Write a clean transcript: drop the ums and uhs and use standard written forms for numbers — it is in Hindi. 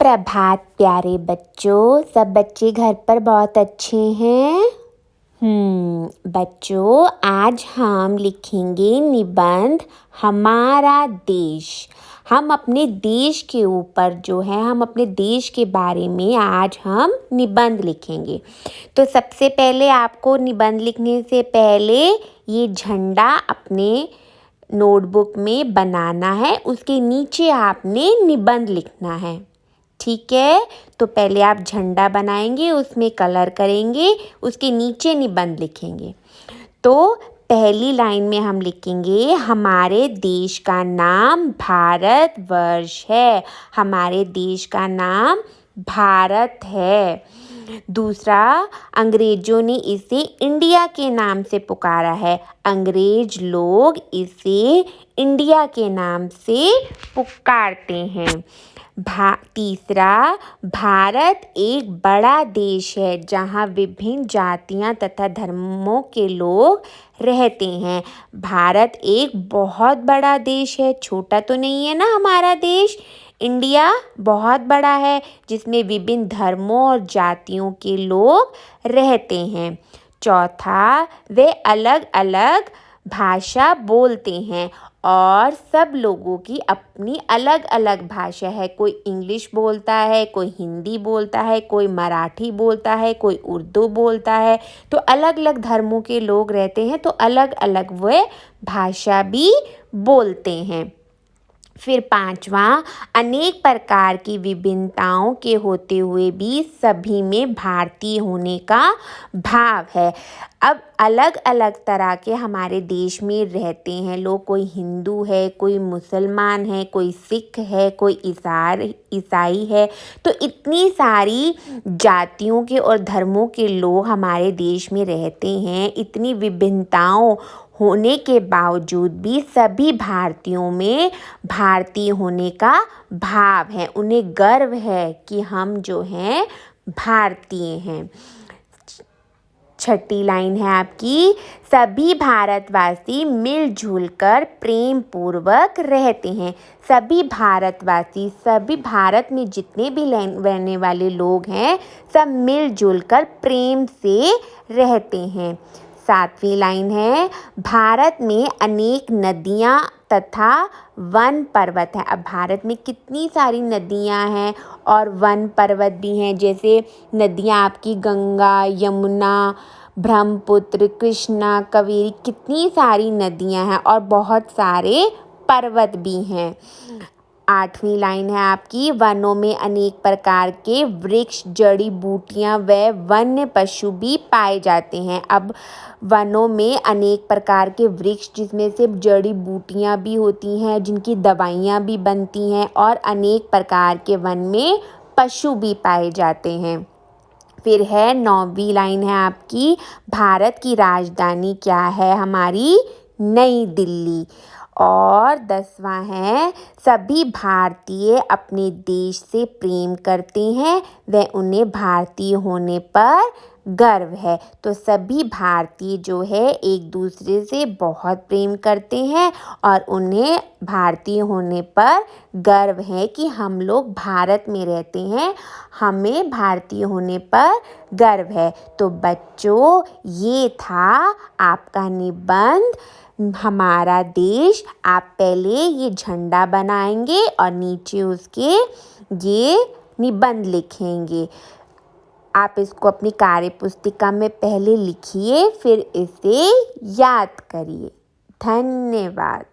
प्रभात प्यारे बच्चों। सब बच्चे घर पर बहुत अच्छे हैं। बच्चों, आज हम लिखेंगे निबंध हमारा देश। हम अपने देश के ऊपर हम अपने देश के बारे में आज हम निबंध लिखेंगे। तो सबसे पहले आपको निबंध लिखने से पहले ये झंडा अपने नोटबुक में बनाना है। उसके नीचे आपने निबंध लिखना है, ठीक है। तो पहले आप झंडा बनाएंगे, उसमें कलर करेंगे, उसके नीचे निबंध लिखेंगे। तो पहली लाइन में हम लिखेंगे हमारे देश का नाम भारत वर्ष है। हमारे देश का नाम भारत है। दूसरा, अंग्रेजों ने इसे इंडिया के नाम से पुकारा है। अंग्रेज लोग इसे इंडिया के नाम से पुकारते हैं। तीसरा, भारत एक बड़ा देश है जहाँ विभिन्न जातियाँ तथा धर्मों के लोग रहते हैं। भारत एक बहुत बड़ा देश है, छोटा तो नहीं है ना हमारा देश। इंडिया बहुत बड़ा है जिसमें विभिन्न धर्मों और जातियों के लोग रहते हैं। चौथा, वे अलग अलग भाषा बोलते हैं और सब लोगों की अपनी अलग अलग भाषा है। कोई इंग्लिश बोलता है, कोई हिंदी बोलता है, कोई मराठी बोलता है, कोई उर्दू बोलता है। तो अलग अलग धर्मों के लोग रहते हैं, तो अलग अलग वे भाषा भी बोलते हैं। फिर पांचवा, अनेक प्रकार की विभिन्नताओं के होते हुए भी सभी में भारतीय होने का भाव है। अब अलग अलग तरह के हमारे देश में रहते हैं लोग। कोई हिंदू है, कोई मुसलमान है, कोई सिख है, कोई ईसाई है। तो इतनी सारी जातियों के और धर्मों के लोग हमारे देश में रहते हैं। इतनी विभिन्नताओं होने के बावजूद भी सभी भारतीयों में भारतीय होने का भाव है। उन्हें गर्व है कि हम भारतीय हैं। छठी लाइन है आपकी, सभी भारतवासी मिलजुल कर प्रेम पूर्वक रहते हैं। सभी भारतवासी, सभी भारत में जितने भी रहने वाले लोग हैं, सब मिलजुल कर प्रेम से रहते हैं। सातवीं लाइन है, भारत में अनेक नदियाँ तथा वन पर्वत हैं। अब भारत में कितनी सारी नदियाँ हैं और वन पर्वत भी हैं। जैसे नदियाँ आपकी गंगा, यमुना, ब्रह्मपुत्र, कृष्णा, कावेरी, कितनी सारी नदियाँ हैं और बहुत सारे पर्वत भी हैं। आठवीं लाइन है आपकी, वनों में अनेक प्रकार के वृक्ष, जड़ी बूटियां व वन्य पशु भी पाए जाते हैं। अब वनों में अनेक प्रकार के वृक्ष, जिसमें से जड़ी बूटियां भी होती हैं, जिनकी दवाइयां भी बनती हैं, और अनेक प्रकार के वन में पशु भी पाए जाते हैं। फिर है 9वीं लाइन है आपकी, भारत की राजधानी क्या है? हमारी नई दिल्ली। और 10वां है, सभी भारतीय अपने देश से प्रेम करते हैं व उन्हें भारतीय होने पर गर्व है। तो सभी भारतीय एक दूसरे से बहुत प्रेम करते हैं और उन्हें भारतीय होने पर गर्व है कि हम लोग भारत में रहते हैं, हमें भारतीय होने पर गर्व है। तो बच्चों, ये था आपका निबंध हमारा देश। आप पहले ये झंडा बनाएंगे और नीचे उसके ये निबंध लिखेंगे। आप इसको अपनी कार्य पुस्तिका में पहले लिखिए, फिर इसे याद करिए। धन्यवाद।